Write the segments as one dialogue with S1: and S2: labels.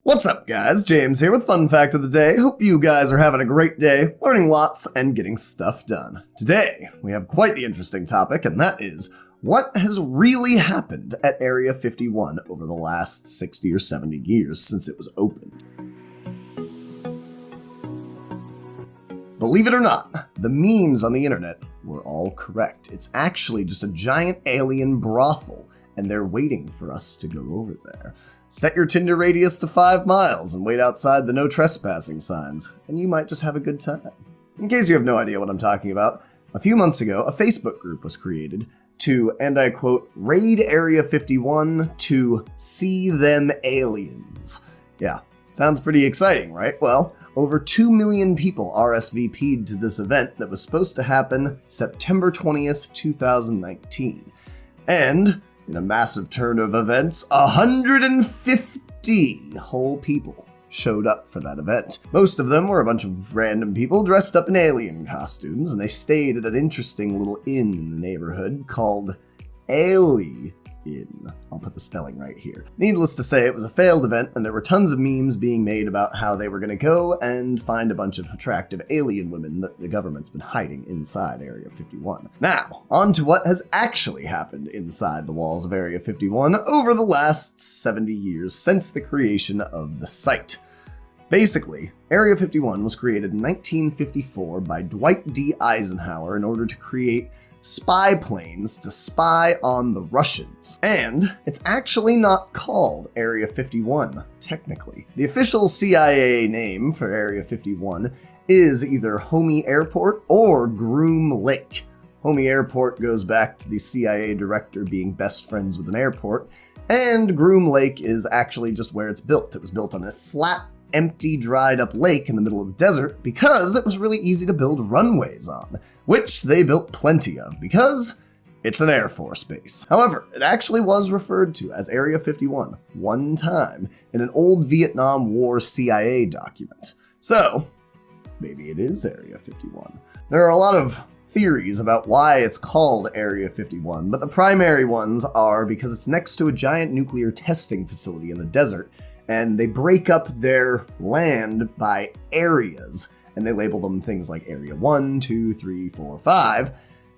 S1: What's up, guys? James here with Fun Fact of the Day. Hope you guys are having a great day, learning lots and getting stuff done. Today, we have quite the interesting topic, and that is, what has really happened at Area 51 over the last 60 or 70 years since it was opened? Believe it or not, the memes on the internet were all correct. It's actually just a giant alien brothel, and they're waiting for us to go over there. Set your Tinder radius to 5 miles and wait outside the no trespassing signs, and you might just have a good time. In case you have no idea what I'm talking about, a few months ago, a Facebook group was created to, and I quote, raid Area 51 to see them aliens. Yeah, sounds pretty exciting, right? Well, over 2 million people RSVP'd to this event that was supposed to happen September 20th, 2019. And in a massive turn of events, 150 whole people showed up for that event. Most of them were a bunch of random people dressed up in alien costumes, and they stayed at an interesting little inn in the neighborhood called Alien. I'll put the spelling right here. Needless to say, it was a failed event, and there were tons of memes being made about how they were going to go and find a bunch of attractive alien women that the government's been hiding inside Area 51. Now, on to what has actually happened inside the walls of Area 51 over the last 70 years since the creation of the site. Basically, Area 51 was created in 1954 by Dwight D. Eisenhower in order to create spy planes to spy on the Russians. And it's actually not called Area 51, technically. The official CIA name for Area 51 is either Homey Airport or Groom Lake. Homey Airport goes back to the CIA director being best friends with an airport, and Groom Lake is actually just where it's built. It was built on a flat, empty, dried-up lake in the middle of the desert because it was really easy to build runways on, which they built plenty of because it's an Air Force base. However, it actually was referred to as Area 51 one time in an old Vietnam War CIA document. So, maybe it is Area 51. There are a lot of theories about why it's called Area 51, but the primary ones are because it's next to a giant nuclear testing facility in the desert, and they break up their land by areas, and they label them things like Area 1, 2, 3, 4, 5,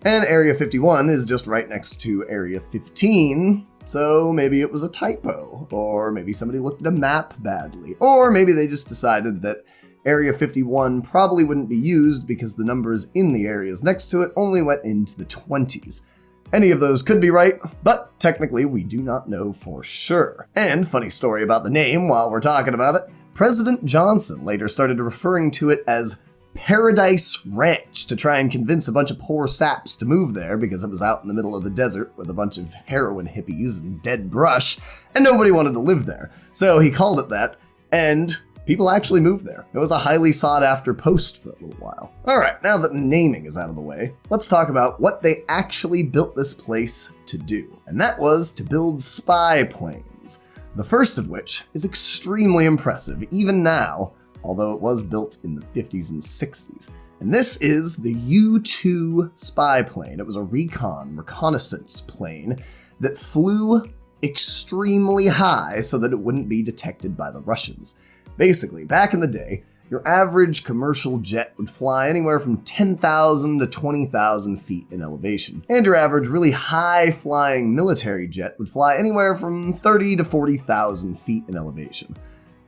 S1: and Area 51 is just right next to Area 15, so maybe it was a typo, or maybe somebody looked at a map badly, or maybe they just decided that Area 51 probably wouldn't be used because the numbers in the areas next to it only went into the 20s. Any of those could be right, but technically we do not know for sure. And funny story about the name while we're talking about it, President Johnson later started referring to it as Paradise Ranch to try and convince a bunch of poor saps to move there because it was out in the middle of the desert with a bunch of heroin hippies and dead brush, and nobody wanted to live there. So he called it that, and people actually moved there. It was a highly sought-after post for a little while. Alright, now that naming is out of the way, let's talk about what they actually built this place to do. And that was to build spy planes. The first of which is extremely impressive, even now, although it was built in the 50s and 60s. And this is the U-2 spy plane. It was a reconnaissance plane that flew extremely high so that it wouldn't be detected by the Russians. Basically, back in the day, your average commercial jet would fly anywhere from 10,000 to 20,000 feet in elevation, and your average really high-flying military jet would fly anywhere from 30 to 40,000 feet in elevation.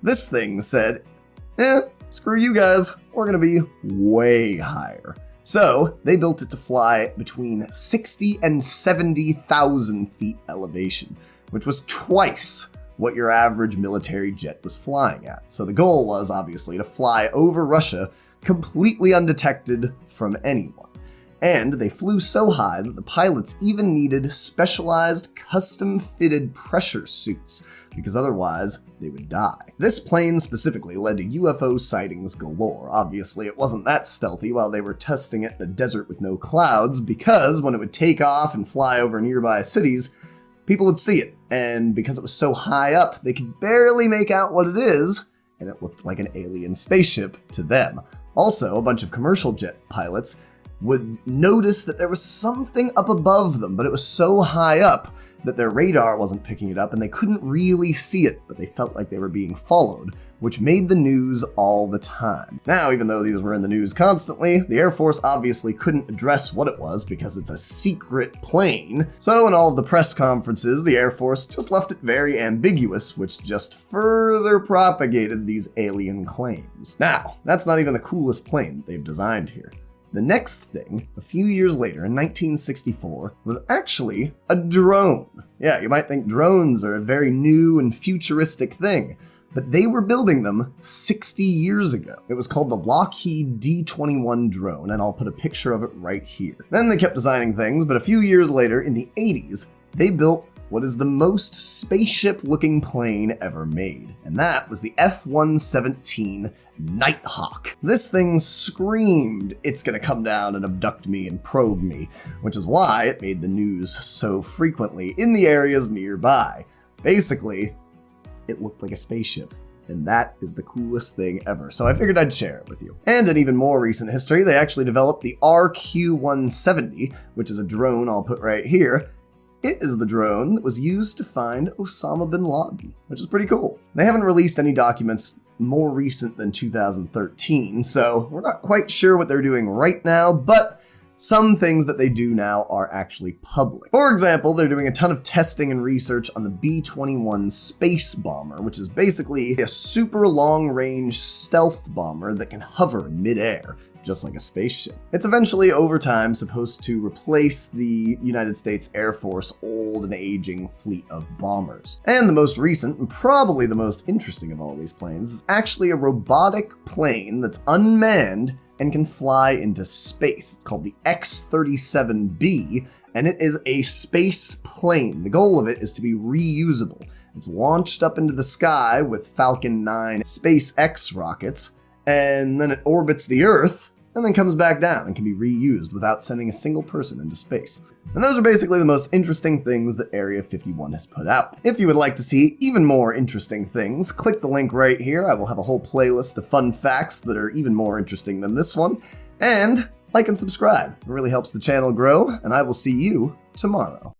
S1: This thing said, screw you guys, we're gonna be way higher. So, they built it to fly between 60 and 70,000 feet elevation, which was twice what your average military jet was flying at. So the goal was, obviously, to fly over Russia completely undetected from anyone. And they flew so high that the pilots even needed specialized, custom-fitted pressure suits, because otherwise they would die. This plane specifically led to UFO sightings galore. Obviously, it wasn't that stealthy while they were testing it in a desert with no clouds, because when it would take off and fly over nearby cities, people would see it. And because it was so high up, they could barely make out what it is, and it looked like an alien spaceship to them. Also, a bunch of commercial jet pilots would notice that there was something up above them, but it was so high up that their radar wasn't picking it up and they couldn't really see it, but they felt like they were being followed, which made the news all the time. Now, even though these were in the news constantly, the Air Force obviously couldn't address what it was because it's a secret plane. So in all of the press conferences, the Air Force just left it very ambiguous, which just further propagated these alien claims. Now, that's not even the coolest plane that they've designed here. The next thing, a few years later in 1964, was actually a drone. Yeah, you might think drones are a very new and futuristic thing, but they were building them 60 years ago. It was called the Lockheed D-21 drone, and I'll put a picture of it right here. Then they kept designing things, but a few years later, in the 80s, they built what is the most spaceship-looking plane ever made, and that was the F-117 Nighthawk. This thing screamed, "It's gonna come down and abduct me and probe me," which is why it made the news so frequently in the areas nearby. Basically, it looked like a spaceship. And that is the coolest thing ever, so I figured I'd share it with you. And in even more recent history, they actually developed the RQ-170, which is a drone I'll put right here. It is the drone that was used to find Osama bin Laden, which is pretty cool. They haven't released any documents more recent than 2013, so we're not quite sure what they're doing right now, but some things that they do now are actually public. For example, they're doing a ton of testing and research on the B-21 space bomber, which is basically a super long-range stealth bomber that can hover in midair, just like a spaceship. It's eventually, over time, supposed to replace the United States Air Force old and aging fleet of bombers. And the most recent, and probably the most interesting of all these planes, is actually a robotic plane that's unmanned and can fly into space. It's called the X-37B, and it is a space plane. The goal of it is to be reusable. It's launched up into the sky with Falcon 9 SpaceX rockets, and then it orbits the Earth, and then comes back down and can be reused without sending a single person into space. And those are basically the most interesting things that Area 51 has put out. If you would like to see even more interesting things, click the link right here. I will have a whole playlist of fun facts that are even more interesting than this one. And like and subscribe. It really helps the channel grow, and I will see you tomorrow.